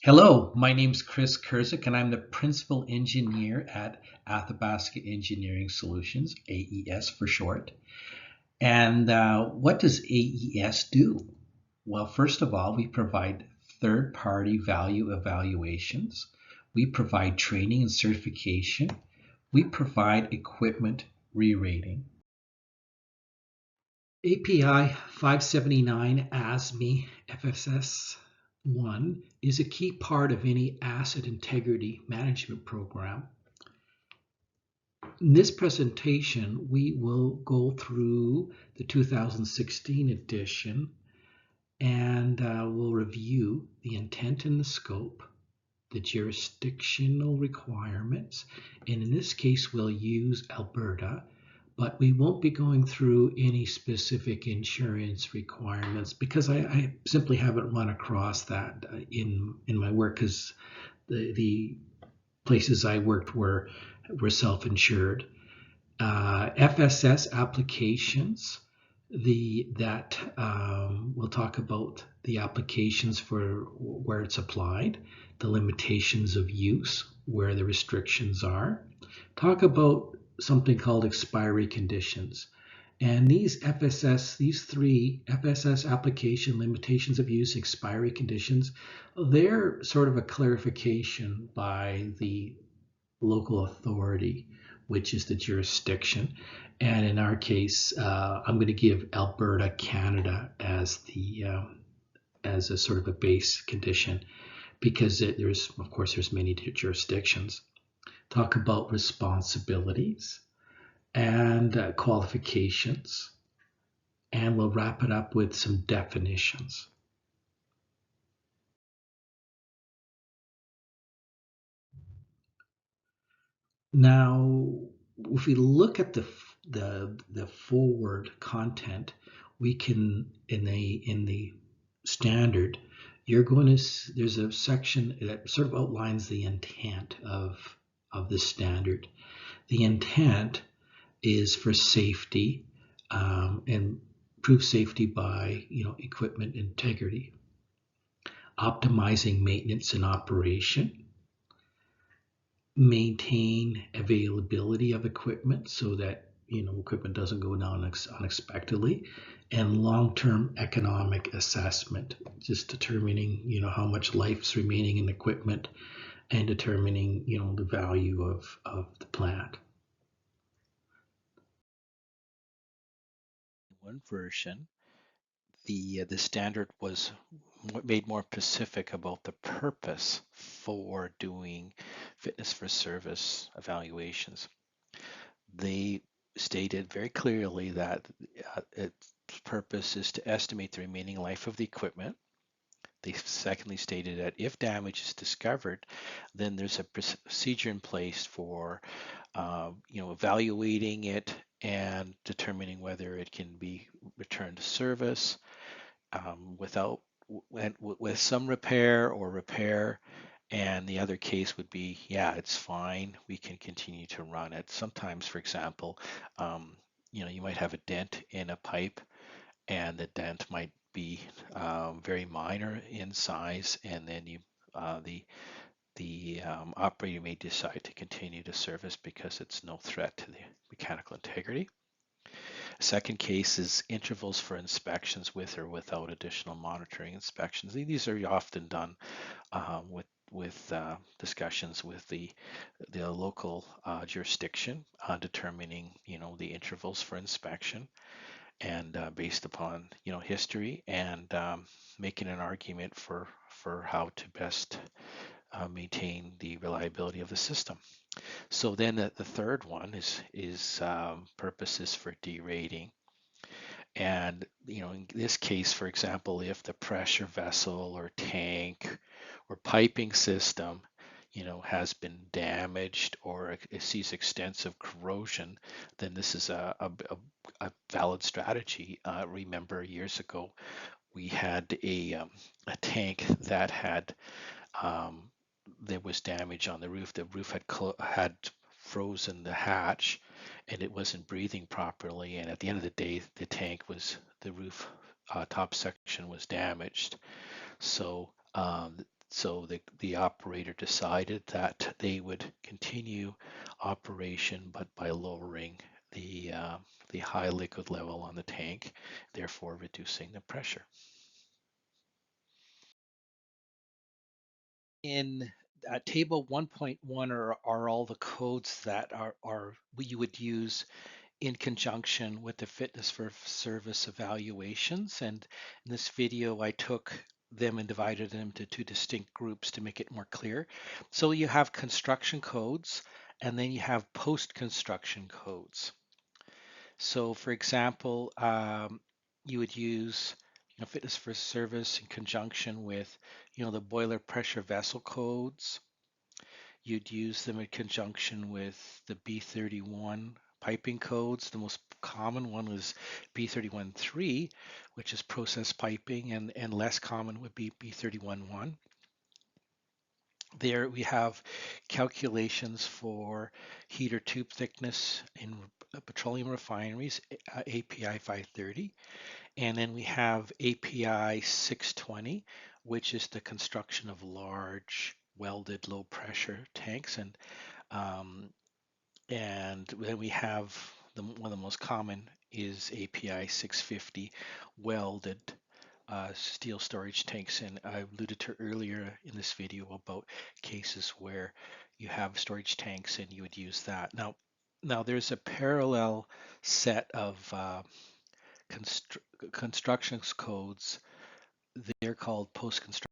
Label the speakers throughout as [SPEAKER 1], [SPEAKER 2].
[SPEAKER 1] Hello, my name's Chris Kurzik, and I'm the principal engineer at Athabasca Engineering Solutions, AES for short. And what does AES do? Well, first of all, we provide third party value evaluations, we provide training and certification, we provide equipment re rating. API 579 ASME FFS-1 is a key part of any asset integrity management program. In this presentation, we will go through the 2016 edition and we'll review the intent and the scope, the jurisdictional requirements, and in this case, we'll use Alberta, but we won't be going through any specific insurance requirements because I simply haven't run across that in my work, because the places I worked were self-insured. FSS applications, we'll talk about the applications for where it's applied, the limitations of use, where the restrictions are. Talk about something called expiry conditions. And these three FSS application, limitations of use, expiry conditions, they're sort of a clarification by the local authority, which is the jurisdiction. And in our case, I'm going to give Alberta, Canada as a sort of a base condition, because there's many jurisdictions. Talk about responsibilities and qualifications, and we'll wrap it up with some definitions. Now, if we look at the forward content, we can in the standard, there's a section that sort of outlines the intent of the standard. The intent is for safety, and improve safety by equipment integrity, optimizing maintenance and operation, maintain availability of equipment so that equipment doesn't go down unexpectedly, and long-term economic assessment, just determining how much life's remaining in equipment and determining the value of the plant.
[SPEAKER 2] One version, the standard was made more specific about the purpose for doing fitness for service evaluations. They stated very clearly that its purpose is to estimate the remaining life of the equipment. They secondly stated that if damage is discovered, then there's a procedure in place for evaluating it and determining whether it can be returned to service with some repair or repair. And the other case would be, yeah, it's fine, we can continue to run it. Sometimes, for example, you might have a dent in a pipe, and the dent might be very minor in size, and then the operator may decide to continue to service because it's no threat to the mechanical integrity. Second case is intervals for inspections with or without additional monitoring inspections. These are often done with discussions with the local jurisdiction, determining the intervals for inspection, and based upon history, and making an argument for how to best maintain the reliability of the system. So then the third one is purposes for derating. And in this case, for example, if the pressure vessel or tank or piping system has been damaged, or it sees extensive corrosion, then this is a valid strategy. Remember, years ago, we had a tank that there was damage on the roof. The roof had frozen the hatch, and it wasn't breathing properly. And at the end of the day, the roof top section was damaged. So So the operator decided that they would continue operation, but by lowering the high liquid level on the tank, therefore reducing the pressure. In table 1.1 are all the codes that are you would use in conjunction with the fitness for service evaluations. And in this video, I took them and divided them into two distinct groups to make it more clear. So you have construction codes, and then you have post-construction codes. So for example, you would use fitness for service in conjunction with the boiler pressure vessel codes. You'd use them in conjunction with the B31 piping codes. The most common one was B31.3, which is process piping, and less common would be B31.1. There we have calculations for heater tube thickness in petroleum refineries, API 530. And then we have API 620, which is the construction of large welded low pressure tanks. Um, and then we have one of the most common is API 650 welded steel storage tanks. And I alluded to earlier in this video about cases where you have storage tanks and you would use that. Now there's a parallel set of constructions codes. They're called post-construction.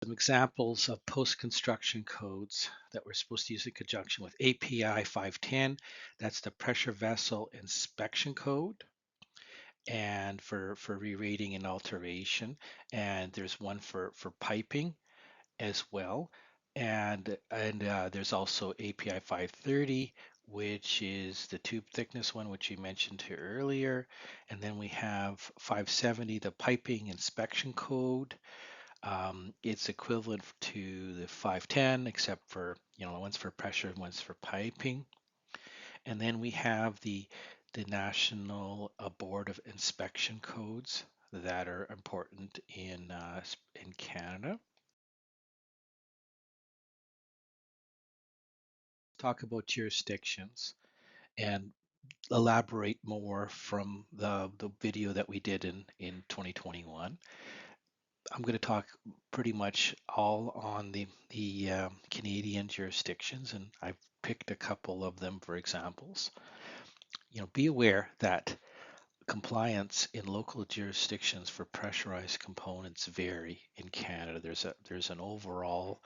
[SPEAKER 2] Some examples of post-construction codes that we're supposed to use in conjunction with API 510, that's the pressure vessel inspection code, and for re-rating and alteration. And there's one for piping as well. And there's also API 530, which is the tube thickness one, which you mentioned here earlier. And then we have 570, the piping inspection code. It's equivalent to the 510, except for, one's for pressure and one's for piping. And then we have the National Board of Inspection codes that are important in Canada. Talk about jurisdictions and elaborate more from the video that we did in 2021. I'm going to talk pretty much all on the Canadian jurisdictions, and I've picked a couple of them for examples. Be aware that compliance in local jurisdictions for pressurized components vary in Canada. There's an overall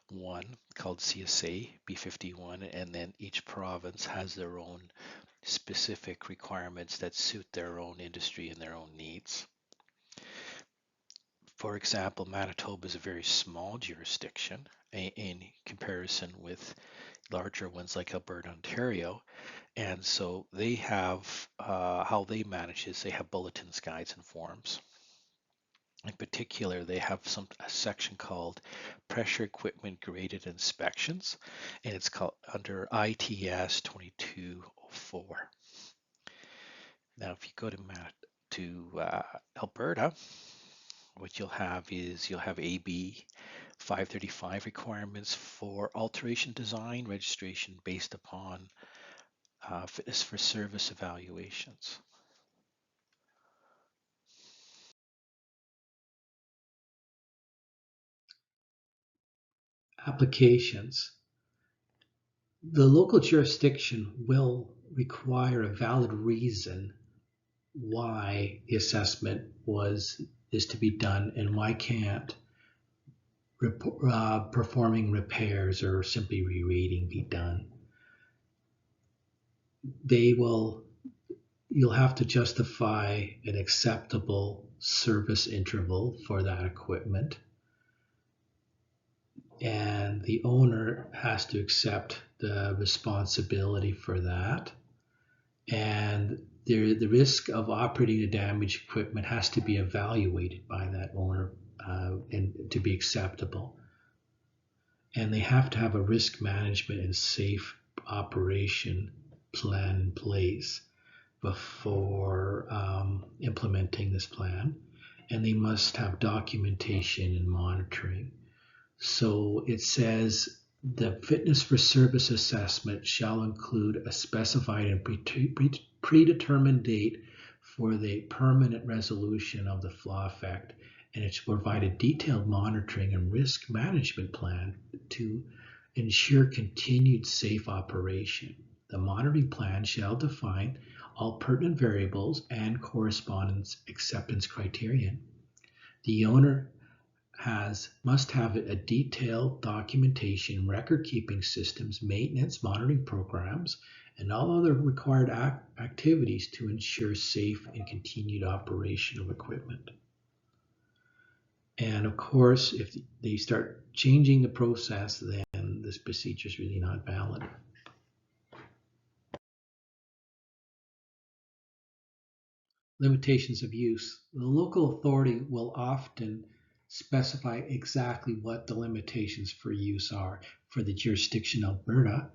[SPEAKER 2] one called CSA B51, and then each province has their own specific requirements that suit their own industry and their own needs. For example, Manitoba is a very small jurisdiction in comparison with larger ones like Alberta, Ontario. And so they have, how they manage is they have bulletins, guides, and forms. In particular, they have a section called Pressure Equipment Graded Inspections, and it's called under ITS 2204. Now, if you go to Alberta, what you'll have is AB 535 requirements for alteration design registration based upon fitness for service evaluations.
[SPEAKER 1] Applications. The local jurisdiction will require a valid reason why the assessment is to be done and why can't performing repairs or simply re-rating be done. You'll have to justify an acceptable service interval for that equipment, and the owner has to accept the responsibility for that. And the risk of operating the damaged equipment has to be evaluated by that owner and to be acceptable. And they have to have a risk management and safe operation plan in place before implementing this plan. and they must have documentation and monitoring. So it says the fitness for service assessment shall include a specified and predetermined date for the permanent resolution of the flaw effect, and it should provide a detailed monitoring and risk management plan to ensure continued safe operation. The monitoring plan shall define all pertinent variables and correspondence acceptance criterion. The owner must have a detailed documentation, record keeping systems, maintenance, monitoring programs, and all other required activities to ensure safe and continued operation of equipment. And of course, if they start changing the process, then this procedure is really not valid. Limitations of use. The local authority will often specify exactly what the limitations for use are. For the jurisdiction of Alberta,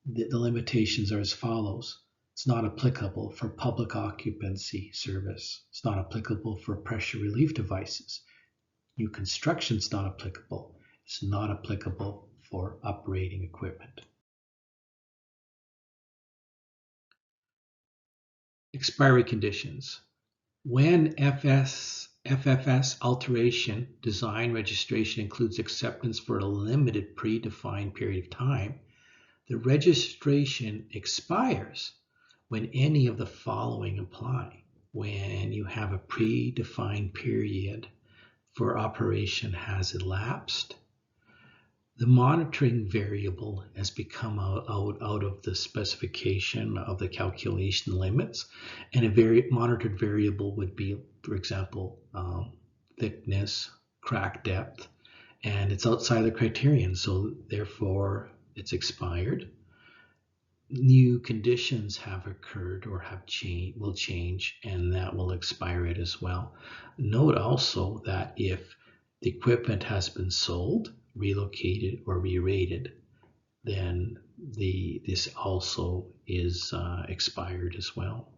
[SPEAKER 1] the limitations are as follows. It's not applicable for public occupancy service. It's not applicable for pressure relief devices. New construction is not applicable. It's not applicable for operating equipment. Expiry conditions. When FFS alteration design registration includes acceptance for a limited predefined period of time, the registration expires when any of the following apply. When you have a predefined period for operation has elapsed, the monitoring variable has become out of the specification of the calculation limits, and a monitored variable would be, for example, thickness, crack depth, and it's outside the criterion, so therefore it's expired. New conditions have occurred or will change, and that will expire it as well. Note also that if the equipment has been sold, relocated, or re-rated, then this also is expired as well.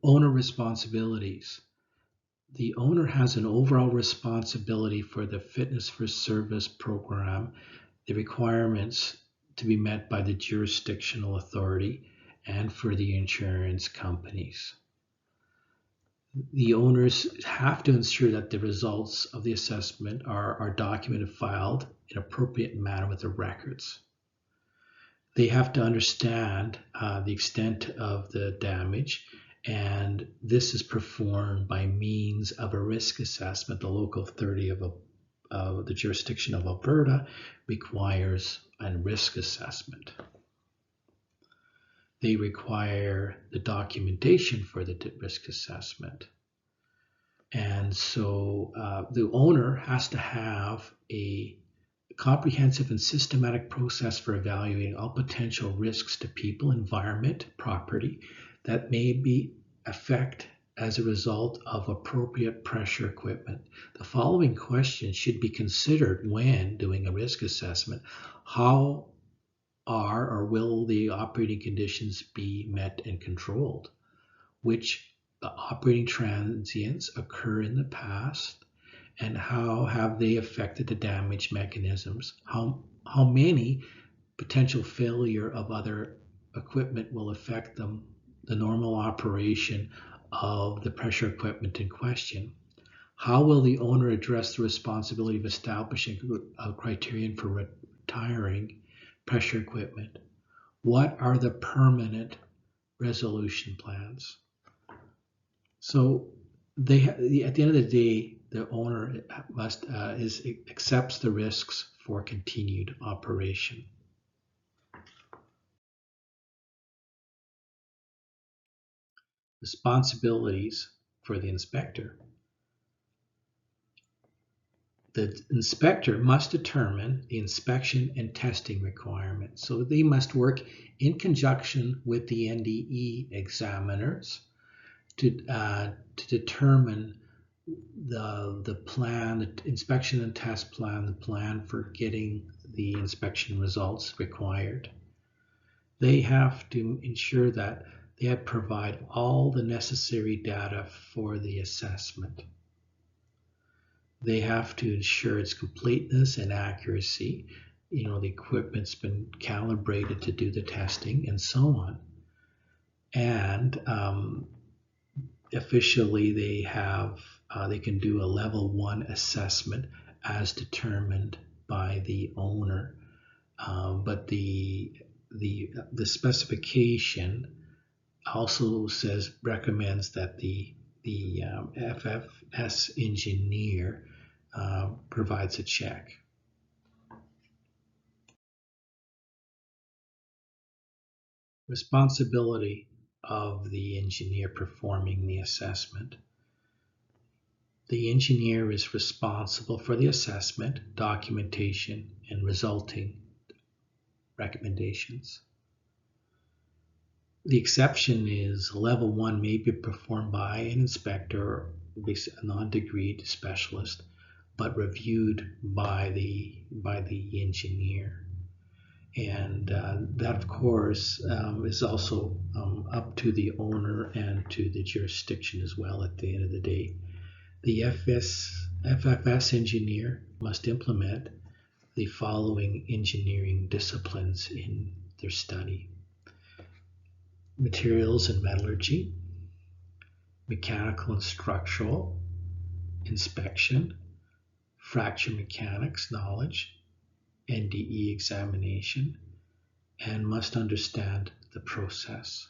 [SPEAKER 1] Owner responsibilities. The owner has an overall responsibility for the fitness for service program, the requirements to be met by the jurisdictional authority, and for the insurance companies. The owners have to ensure that the results of the assessment are documented, filed in appropriate manner with the records. They have to understand the extent of the damage, and this is performed by means of a risk assessment. The local authority of the jurisdiction of Alberta requires a risk assessment. They require the documentation for the risk assessment. And so the owner has to have a comprehensive and systematic process for evaluating all potential risks to people, environment, property that may be affected as a result of appropriate pressure equipment. The following questions should be considered when doing a risk assessment. How are or will the operating conditions be met and controlled? Which operating transients occur in the past, and how have they affected the damage mechanisms? How many potential failure of other equipment will affect the normal operation of the pressure equipment in question? How will the owner address the responsibility of establishing a criterion for retiring pressure equipment? What are the permanent resolution plans? So at the end of the day, the owner accepts the risks for continued operation. Responsibilities for the inspector. The inspector must determine the inspection and testing requirements. So they must work in conjunction with the NDE examiners to determine the plan, the inspection and test plan, the plan for getting the inspection results required. they have to ensure that they provide all the necessary data for the assessment. They have to ensure its completeness and accuracy. The equipment's been calibrated to do the testing and so on. And officially, they can do a level 1 assessment as determined by the owner. But the specification also recommends that the FFS engineer provides a check. Responsibility of the engineer performing the assessment. The engineer is responsible for the assessment, documentation, and resulting recommendations. The exception is level 1 may be performed by an inspector or a non-degreed specialist, but reviewed by the engineer. And that, of course, is also up to the owner and to the jurisdiction as well at the end of the day. The FFS engineer must implement the following engineering disciplines in their study: materials and metallurgy, mechanical and structural inspection, fracture mechanics knowledge, NDE examination, and must understand the process.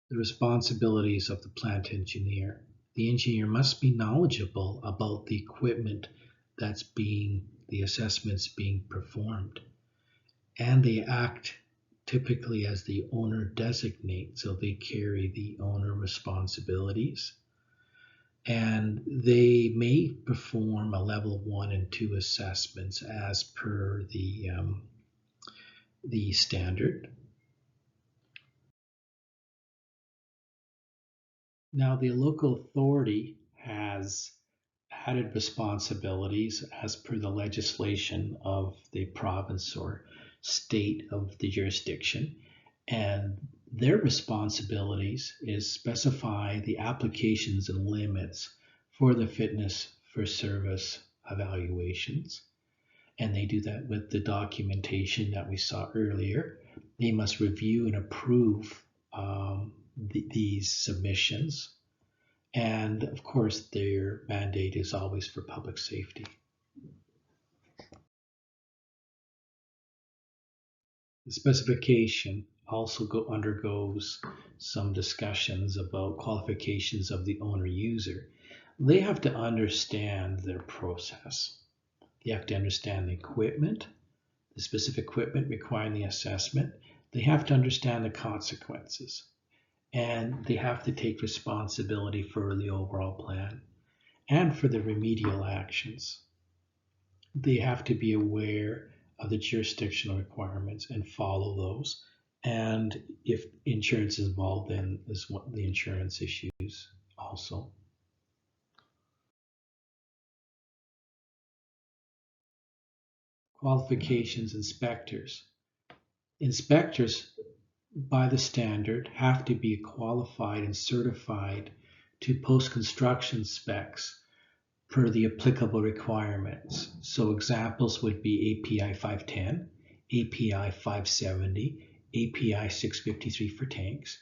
[SPEAKER 1] The responsibilities of the plant engineer. The engineer must be knowledgeable about the equipment the assessment's being performed. And they act typically as the owner designates, so they carry the owner responsibilities. And they may perform a level 1 and 2 assessments as per the standard. Now, the local authority has added responsibilities as per the legislation of the province or state of the jurisdiction, and their responsibilities is specify the applications and limits for the fitness for service evaluations. And they do that with the documentation that we saw earlier. They must review and approve these submissions. And of course, their mandate is always for public safety. The specification also undergoes some discussions about qualifications of the owner user. They have to understand their process. They have to understand the equipment, the specific equipment requiring the assessment. They have to understand the consequences. And they have to take responsibility for the overall plan and for the remedial actions. They have to be aware of the jurisdictional requirements and follow those. And if insurance is involved, then is what the insurance issues also. Qualifications inspectors. Inspectors, by the standard, have to be qualified and certified to post-construction specs per the applicable requirements. So examples would be API 510, API 570, API 653 for tanks,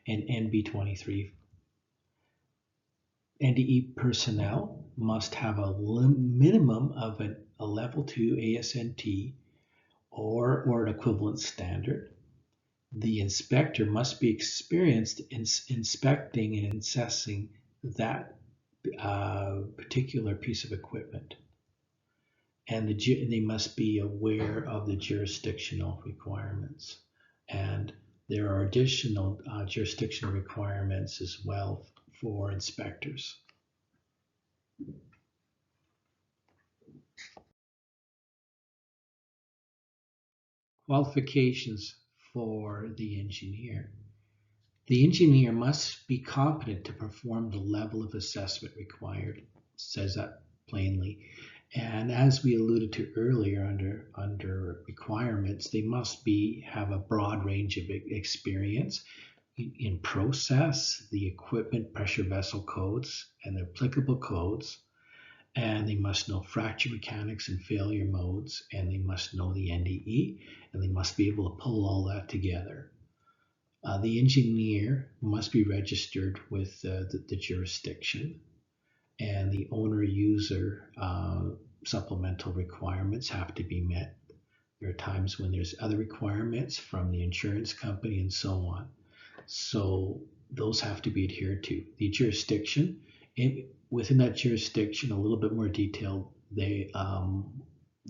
[SPEAKER 1] and NB 23. NDE personnel must have a minimum of a level 2 ASNT or an equivalent standard. The inspector must be experienced in inspecting and assessing that particular piece of equipment. And they must be aware of the jurisdictional requirements. And there are additional jurisdictional requirements as well for inspectors. Qualifications for the engineer. The engineer must be competent to perform the level of assessment required. It says that plainly. And as we alluded to earlier, under requirements, they must have a broad range of experience in process, the equipment pressure vessel codes and the applicable codes, and they must know fracture mechanics and failure modes, and they must know the NDE, and they must be able to pull all that together. The engineer must be registered with the jurisdiction, and the owner-user supplemental requirements have to be met. There are times when there's other requirements from the insurance company and so on. So those have to be adhered to. The jurisdiction, within that jurisdiction, a little bit more detailed, they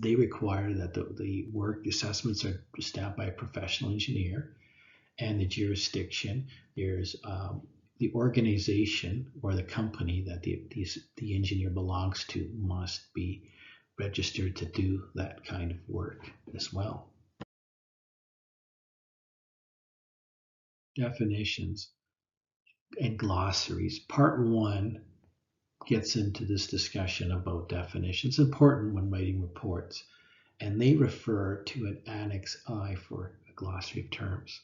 [SPEAKER 1] require that the work assessments are stamped by a professional engineer. And the jurisdiction, there's the organization or the company that the engineer belongs to must be registered to do that kind of work as well. Definitions and glossaries. Part 1 gets into this discussion about definitions, important when writing reports, and they refer to an Annex I for a glossary of terms.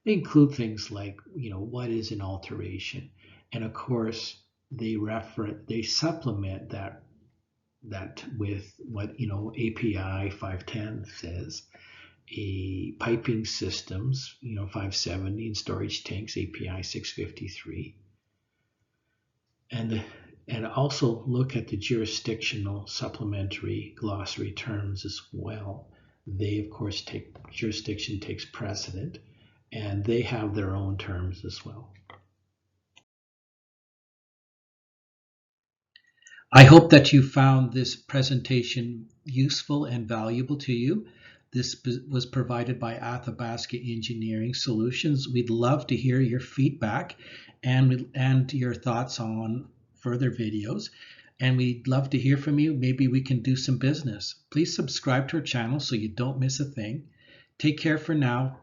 [SPEAKER 1] They include things like, what is an alteration? And of course, they supplement that with what, API 510 says, a piping systems, 570, and storage tanks, API 653. And also look at the jurisdictional supplementary glossary terms as well. They, of course, jurisdiction takes precedent, and they have their own terms as well. I hope that you found this presentation useful and valuable to you. This was provided by Athabasca Engineering Solutions. We'd love to hear your feedback and your thoughts on further videos. And we'd love to hear from you. Maybe we can do some business. Please subscribe to our channel so you don't miss a thing. Take care for now.